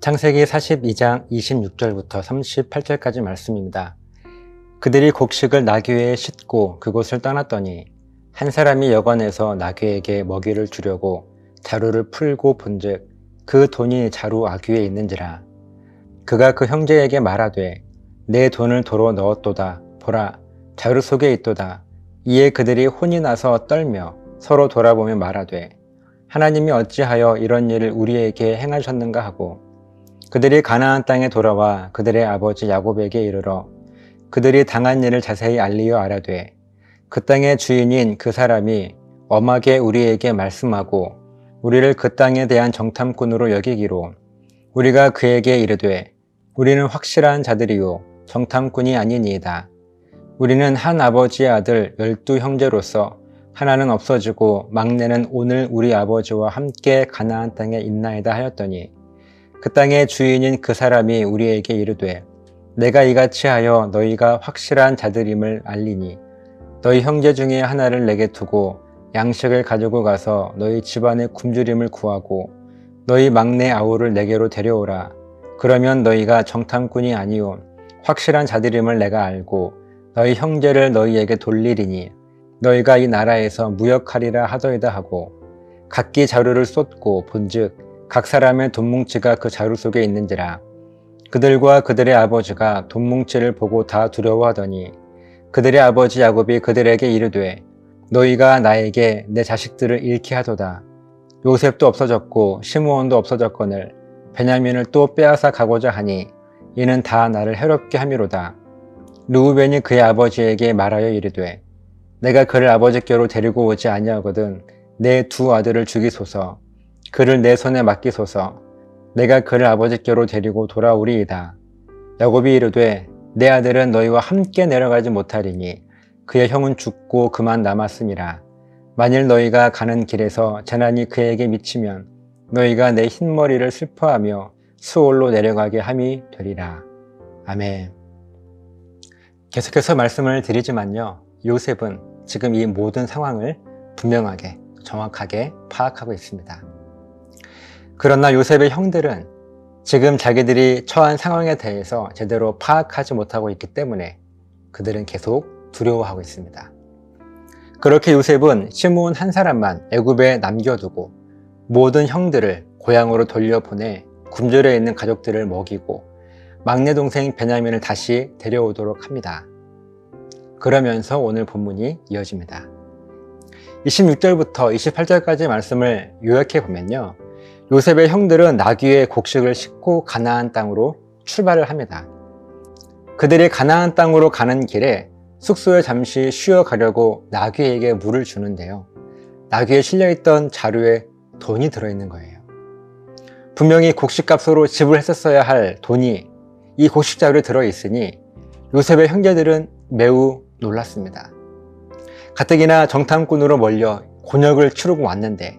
창세기 42장 26절부터 38절까지 말씀입니다. 그들이 곡식을 나귀에 싣고 그곳을 떠났더니 한 사람이 여관에서 나귀에게 먹이를 주려고 자루를 풀고 본즉 그 돈이 자루 아귀에 있는지라. 그가 그 형제에게 말하되 내 돈을 도로 넣었도다. 보라, 자루 속에 있도다. 이에 그들이 혼이 나서 떨며 서로 돌아보며 말하되 하나님이 어찌하여 이런 일을 우리에게 행하셨는가 하고, 그들이 가나안 땅에 돌아와 그들의 아버지 야곱에게 이르러 그들이 당한 일을 자세히 알리어 아뢰되 그 땅의 주인인 그 사람이 엄하게 우리에게 말씀하고 우리를 그 땅에 대한 정탐꾼으로 여기기로 우리가 그에게 이르되 우리는 확실한 자들이요 정탐꾼이 아니니이다. 우리는 한 아버지의 아들 12 형제로서 하나는 없어지고 막내는 오늘 우리 아버지와 함께 가나안 땅에 있나이다 하였더니, 그 땅의 주인인 그 사람이 우리에게 이르되 내가 이같이 하여 너희가 확실한 자들임을 알리니 너희 형제 중에 하나를 내게 두고 양식을 가지고 가서 너희 집안의 굶주림을 구하고 너희 막내 아우를 내게로 데려오라. 그러면 너희가 정탐꾼이 아니오 확실한 자들임을 내가 알고 너희 형제를 너희에게 돌리리니 너희가 이 나라에서 무역하리라 하더이다 하고, 각기 자루를 쏟고 본즉 각 사람의 돈뭉치가 그 자루 속에 있는지라. 그들과 그들의 아버지가 돈뭉치를 보고 다 두려워하더니 그들의 아버지 야곱이 그들에게 이르되 너희가 나에게 내 자식들을 잃게 하도다. 요셉도 없어졌고 시므온도 없어졌거늘 베냐민을 또 빼앗아 가고자 하니 이는 다 나를 해롭게 함이로다. 르우벤이 그의 아버지에게 말하여 이르되 내가 그를 아버지께로 데리고 오지 아니하거든 내 두 아들을 죽이소서. 그를 내 손에 맡기소서. 내가 그를 아버지께로 데리고 돌아오리이다. 야곱이 이르되 내 아들은 너희와 함께 내려가지 못하리니 그의 형은 죽고 그만 남았음이라. 만일 너희가 가는 길에서 재난이 그에게 미치면 너희가 내 흰머리를 슬퍼하며 수올로 내려가게 함이 되리라. 아멘. 계속해서 말씀을 드리지만요, 요셉은 지금 이 모든 상황을 분명하게 정확하게 파악하고 있습니다. 그러나 요셉의 형들은 지금 자기들이 처한 상황에 대해서 제대로 파악하지 못하고 있기 때문에 그들은 계속 두려워하고 있습니다. 그렇게 요셉은 시므온 한 사람만 애굽에 남겨두고 모든 형들을 고향으로 돌려보내 굶주려 있는 가족들을 먹이고 막내 동생 베냐민을 다시 데려오도록 합니다. 그러면서 오늘 본문이 이어집니다. 26절부터 28절까지 말씀을 요약해 보면요, 요셉의 형들은 나귀에 곡식을 싣고 가나안 땅으로 출발을 합니다. 그들이 가나안 땅으로 가는 길에 숙소에 잠시 쉬어 가려고 나귀에게 물을 주는데요, 나귀에 실려있던 자루에 돈이 들어있는 거예요. 분명히 곡식값으로 지불했었어야 할 돈이 이 곡식 자루에 들어있으니 요셉의 형제들은 매우 놀랐습니다. 가뜩이나 정탐꾼으로 몰려 곤욕을 치르고 왔는데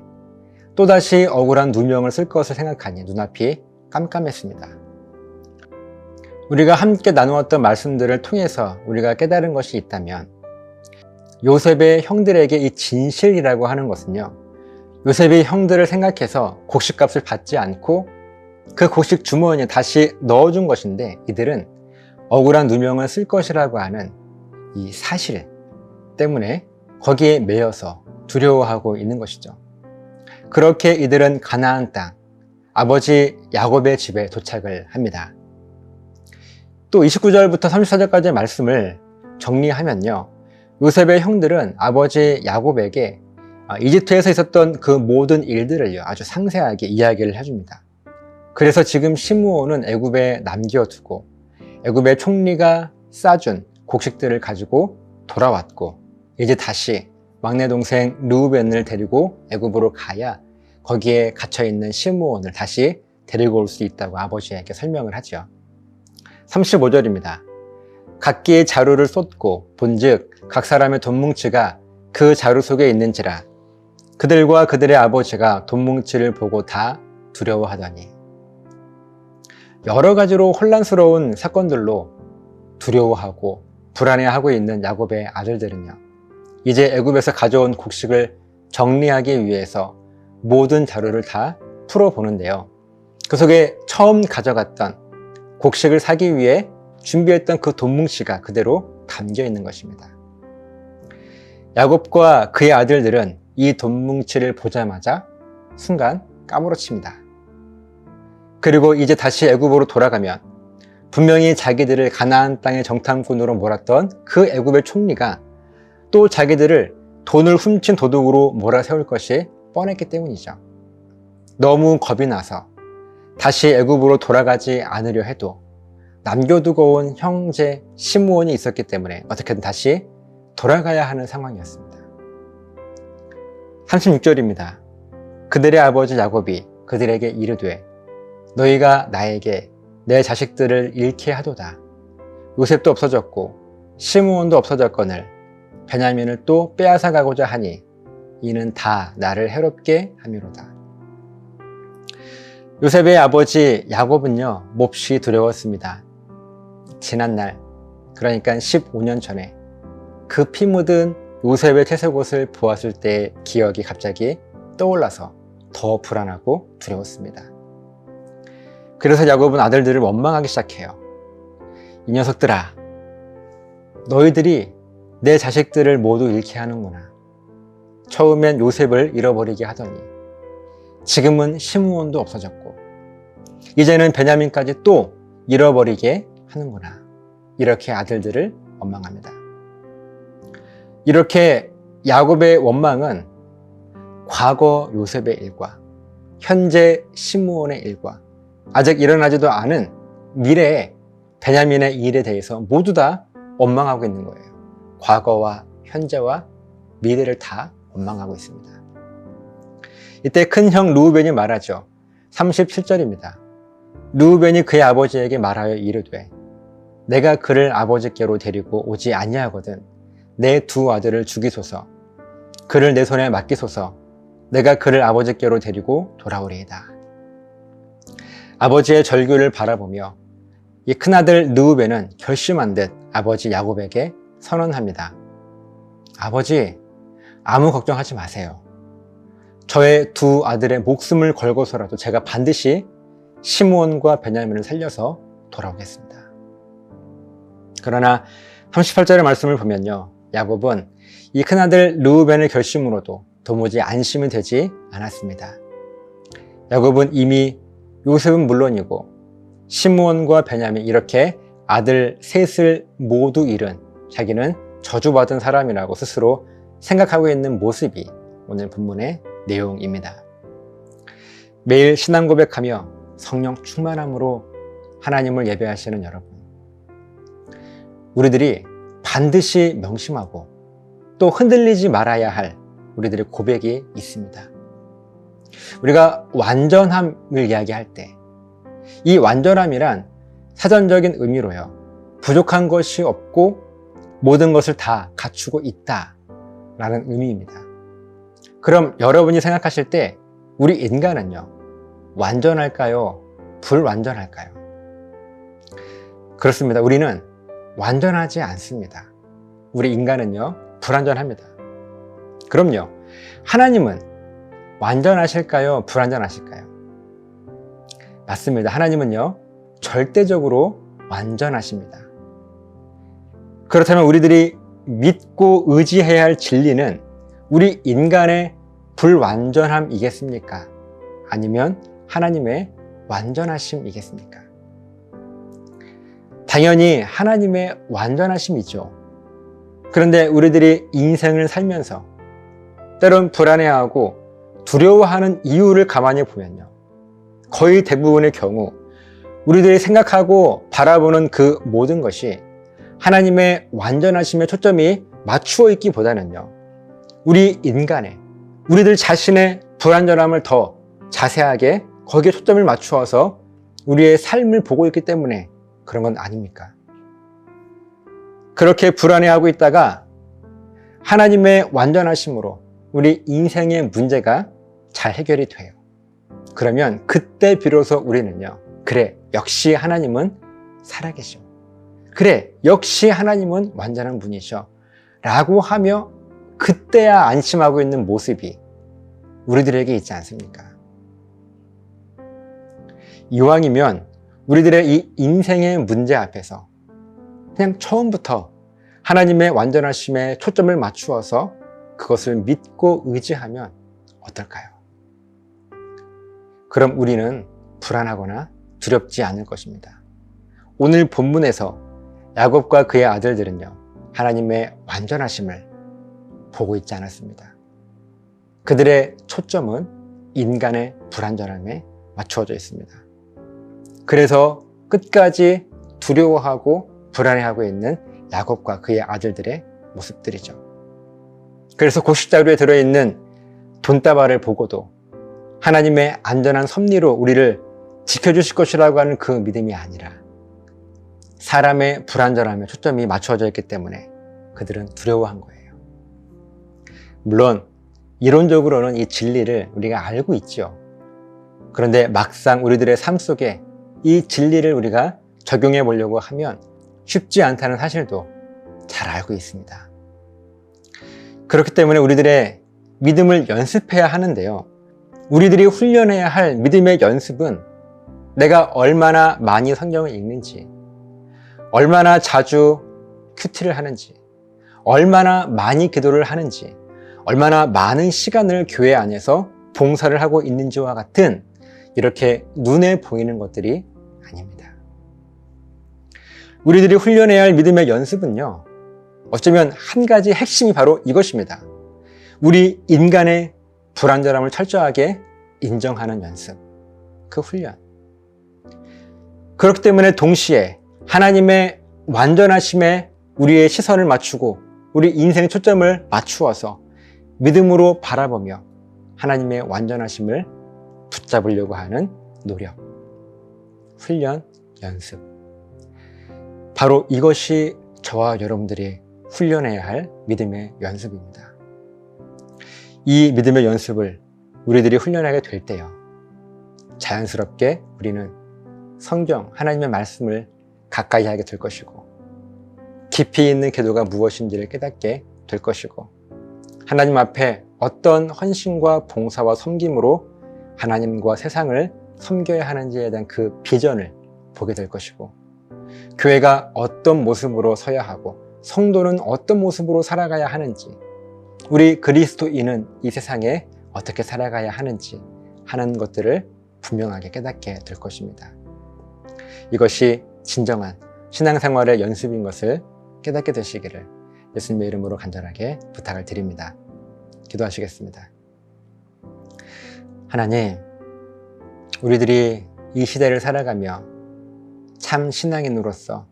또다시 억울한 누명을 쓸 것을 생각하니 눈앞이 깜깜했습니다. 우리가 함께 나누었던 말씀들을 통해서 우리가 깨달은 것이 있다면, 요셉의 형들에게 이 진실이라고 하는 것은요, 요셉이 형들을 생각해서 곡식값을 받지 않고 그 곡식 주머니에 다시 넣어준 것인데, 이들은 억울한 누명을 쓸 것이라고 하는 이 사실 때문에 거기에 매여서 두려워하고 있는 것이죠. 그렇게 이들은 가나안 땅, 아버지 야곱의 집에 도착을 합니다. 또 29절부터 34절까지의 말씀을 정리하면요, 요셉의 형들은 아버지 야곱에게 이집트에서 있었던 그 모든 일들을요 아주 상세하게 이야기를 해줍니다. 그래서 지금 시므온은 애굽에 남겨두고 애굽의 총리가 싸준 곡식들을 가지고 돌아왔고, 이제 다시 막내 동생 르우벤을 데리고 애굽으로 가야 거기에 갇혀있는 시므온을 다시 데리고 올 수 있다고 아버지에게 설명을 하죠. 35절입니다. 각기의 자루를 쏟고 본즉 각 사람의 돈뭉치가 그 자루 속에 있는지라. 그들과 그들의 아버지가 돈뭉치를 보고 다 두려워하더니. 여러 가지로 혼란스러운 사건들로 두려워하고 불안해하고 있는 야곱의 아들들은요, 이제 애굽에서 가져온 곡식을 정리하기 위해서 모든 자루를 다 풀어보는데요, 그 속에 처음 가져갔던 곡식을 사기 위해 준비했던 그 돈 뭉치가 그대로 담겨 있는 것입니다. 야곱과 그의 아들들은 이 돈 뭉치를 보자마자 순간 까무러칩니다. 그리고 이제 다시 애굽으로 돌아가면 분명히 자기들을 가나안 땅의 정탐꾼으로 몰았던 그 애굽의 총리가 또 자기들을 돈을 훔친 도둑으로 몰아세울 것이 뻔했기 때문이죠. 너무 겁이 나서 다시 애굽으로 돌아가지 않으려 해도 남겨두고 온 형제 시므온이 있었기 때문에 어떻게든 다시 돌아가야 하는 상황이었습니다. 36절입니다. 그들의 아버지 야곱이 그들에게 이르되 너희가 나에게 내 자식들을 잃게 하도다. 요셉도 없어졌고 시므온도 없어졌거늘 베냐민을 또 빼앗아 가고자 하니 이는 다 나를 해롭게 함이로다. 요셉의 아버지 야곱은요, 몹시 두려웠습니다. 지난날, 그러니까 15년 전에 그 피 묻은 요셉의 채색옷을 보았을 때의 기억이 갑자기 떠올라서 더 불안하고 두려웠습니다. 그래서 야곱은 아들들을 원망하기 시작해요. 이 녀석들아, 너희들이 내 자식들을 모두 잃게 하는구나. 처음엔 요셉을 잃어버리게 하더니 지금은 시므온도 없어졌고 이제는 베냐민까지 또 잃어버리게 하는구나. 이렇게 아들들을 원망합니다. 이렇게 야곱의 원망은 과거 요셉의 일과 현재 시므온의 일과 아직 일어나지도 않은 미래의 베냐민의 일에 대해서 모두 다 원망하고 있는 거예요. 과거와 현재와 미래를 다 원망하고 있습니다. 이때 큰 형 르우벤이 말하죠. 37절입니다. 르우벤이 그의 아버지에게 말하여 이르되 내가 그를 아버지께로 데리고 오지 아니하거든 내 두 아들을 죽이소서 그를 내 손에 맡기소서 내가 그를 아버지께로 데리고 돌아오리이다. 아버지의 절규를 바라보며 이 큰아들 르우벤은 결심한 듯 아버지 야곱에게 선언합니다. 아버지, 아무 걱정하지 마세요. 저의 두 아들의 목숨을 걸고서라도 제가 반드시 시므온과 베냐민을 살려서 돌아오겠습니다. 그러나 38절의 말씀을 보면요, 야곱은 이 큰아들 르우벤의 결심으로도 도무지 안심이 되지 않았습니다. 야곱은 이미 요셉은 물론이고 시므온과 베냐민 이렇게 아들 셋을 모두 잃은 자기는 저주받은 사람이라고 스스로 생각하고 있는 모습이 오늘 본문의 내용입니다. 매일 신앙 고백하며 성령 충만함으로 하나님을 예배하시는 여러분, 우리들이 반드시 명심하고 또 흔들리지 말아야 할 우리들의 고백이 있습니다. 우리가 완전함을 이야기할 때 이 완전함이란 사전적인 의미로요, 부족한 것이 없고 모든 것을 다 갖추고 있다 라는 의미입니다. 그럼 여러분이 생각하실 때 우리 인간은요, 완전할까요? 불완전할까요? 그렇습니다. 우리는 완전하지 않습니다. 우리 인간은요, 불완전합니다. 그럼요, 하나님은 완전하실까요? 불완전하실까요? 맞습니다. 하나님은요, 절대적으로 완전하십니다. 그렇다면 우리들이 믿고 의지해야 할 진리는 우리 인간의 불완전함이겠습니까? 아니면 하나님의 완전하심이겠습니까? 당연히 하나님의 완전하심이죠. 그런데 우리들이 인생을 살면서 때론 불안해하고 두려워하는 이유를 가만히 보면요, 거의 대부분의 경우 우리들이 생각하고 바라보는 그 모든 것이 하나님의 완전하심에 초점이 맞추어 있기보다는요, 우리 인간의, 우리들 자신의 불완전함을 더 자세하게 거기에 초점을 맞추어서 우리의 삶을 보고 있기 때문에 그런 건 아닙니까? 그렇게 불안해하고 있다가 하나님의 완전하심으로 우리 인생의 문제가 잘 해결이 돼요. 그러면 그때 비로소 우리는요, 그래, 역시 하나님은 살아계셔. 그래, 역시 하나님은 완전한 분이셔. 라고 하며 그때야 안심하고 있는 모습이 우리들에게 있지 않습니까? 이왕이면 우리들의 이 인생의 문제 앞에서 그냥 처음부터 하나님의 완전하심에 초점을 맞추어서 그것을 믿고 의지하면 어떨까요? 그럼 우리는 불안하거나 두렵지 않을 것입니다. 오늘 본문에서 야곱과 그의 아들들은요, 하나님의 완전하심을 보고 있지 않았습니다. 그들의 초점은 인간의 불완전함에 맞추어져 있습니다. 그래서 끝까지 두려워하고 불안해하고 있는 야곱과 그의 아들들의 모습들이죠. 그래서 곡식자루에 들어있는 돈다발을 보고도 하나님의 안전한 섭리로 우리를 지켜주실 것이라고 하는 그 믿음이 아니라 사람의 불완전함에 초점이 맞춰져 있기 때문에 그들은 두려워한 거예요. 물론 이론적으로는 이 진리를 우리가 알고 있죠. 그런데 막상 우리들의 삶 속에 이 진리를 우리가 적용해 보려고 하면 쉽지 않다는 사실도 잘 알고 있습니다. 그렇기 때문에 우리들의 믿음을 연습해야 하는데요. 우리들이 훈련해야 할 믿음의 연습은 내가 얼마나 많이 성경을 읽는지, 얼마나 자주 큐티를 하는지, 얼마나 많이 기도를 하는지, 얼마나 많은 시간을 교회 안에서 봉사를 하고 있는지와 같은 이렇게 눈에 보이는 것들이 아닙니다. 우리들이 훈련해야 할 믿음의 연습은요, 어쩌면 한 가지 핵심이 바로 이것입니다. 우리 인간의 불완전함을 철저하게 인정하는 연습, 그 훈련. 그렇기 때문에 동시에 하나님의 완전하심에 우리의 시선을 맞추고 우리 인생의 초점을 맞추어서 믿음으로 바라보며 하나님의 완전하심을 붙잡으려고 하는 노력, 훈련, 연습. 바로 이것이 저와 여러분들이 훈련해야 할 믿음의 연습입니다. 이 믿음의 연습을 우리들이 훈련하게 될 때요, 자연스럽게 우리는 성경, 하나님의 말씀을 가까이 하게 될 것이고, 깊이 있는 기도가 무엇인지를 깨닫게 될 것이고, 하나님 앞에 어떤 헌신과 봉사와 섬김으로 하나님과 세상을 섬겨야 하는지에 대한 그 비전을 보게 될 것이고, 교회가 어떤 모습으로 서야 하고 성도는 어떤 모습으로 살아가야 하는지, 우리 그리스도인은 이 세상에 어떻게 살아가야 하는지 하는 것들을 분명하게 깨닫게 될 것입니다. 이것이 진정한 신앙생활의 연습인 것을 깨닫게 되시기를 예수님의 이름으로 간절하게 부탁을 드립니다. 기도하시겠습니다. 하나님, 우리들이 이 시대를 살아가며 참 신앙인으로서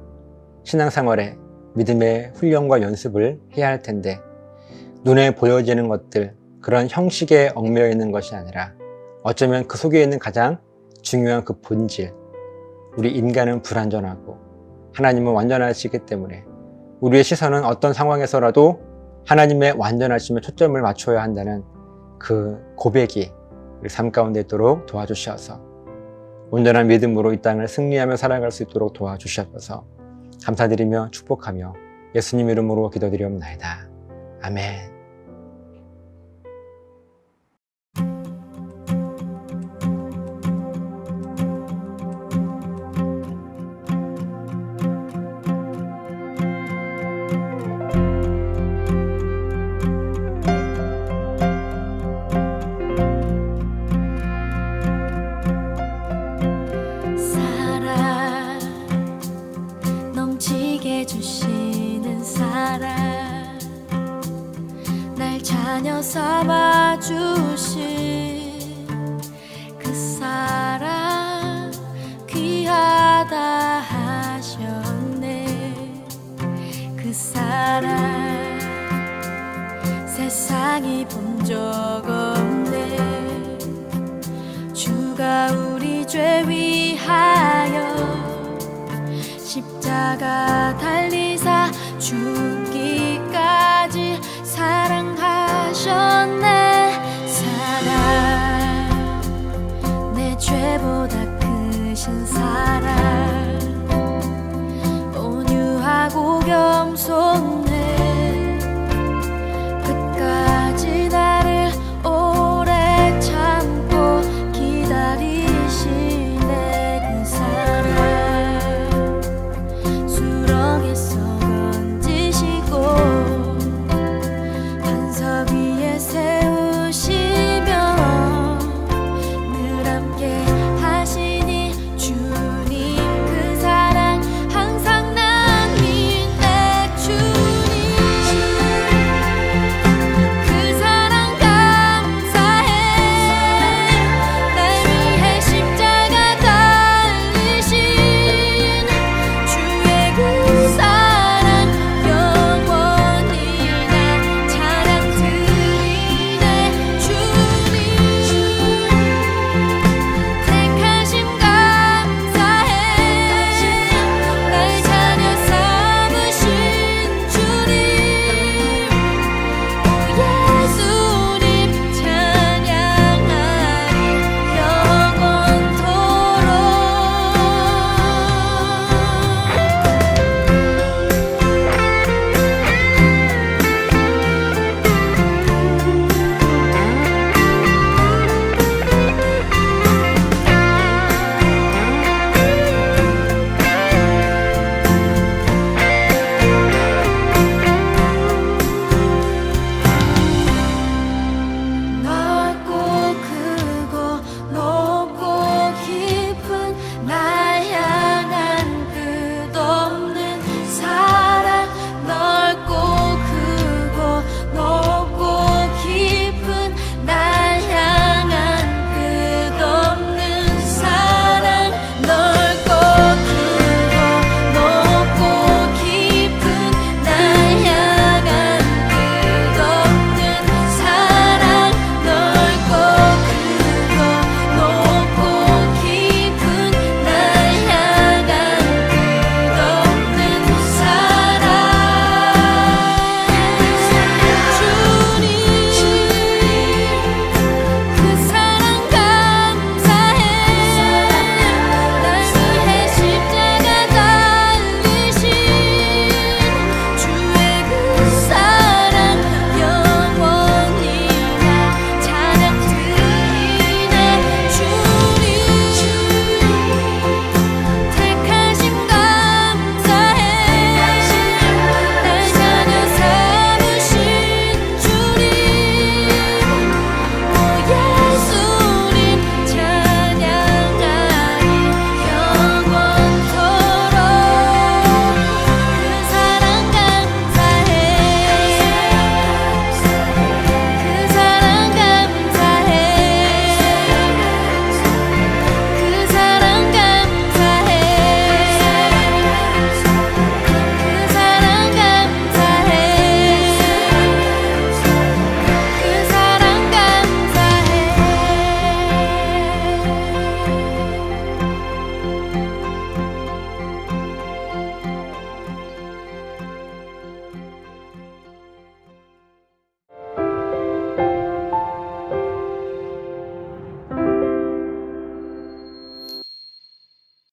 신앙생활에 믿음의 훈련과 연습을 해야 할 텐데, 눈에 보여지는 것들, 그런 형식에 얽매여 있는 것이 아니라 어쩌면 그 속에 있는 가장 중요한 그 본질, 우리 인간은 불완전하고 하나님은 완전하시기 때문에 우리의 시선은 어떤 상황에서라도 하나님의 완전하심에 초점을 맞춰야 한다는 그 고백이 우리 삶 가운데 있도록 도와주셔서 온전한 믿음으로 이 땅을 승리하며 살아갈 수 있도록 도와주셔서 감사드리며 축복하며 예수님 이름으로 기도드리옵나이다. 아멘. 주시는 사랑, 날 자녀 삼아 주신 그 사랑 귀하다 하셨네. 그 사랑 세상이 본 적 없네. 주가 우리 죄 위하여 십자가 달리사 죽기까지 사랑하셨네. 사랑, 내 죄보다 크신 사랑, 온유하고 겸손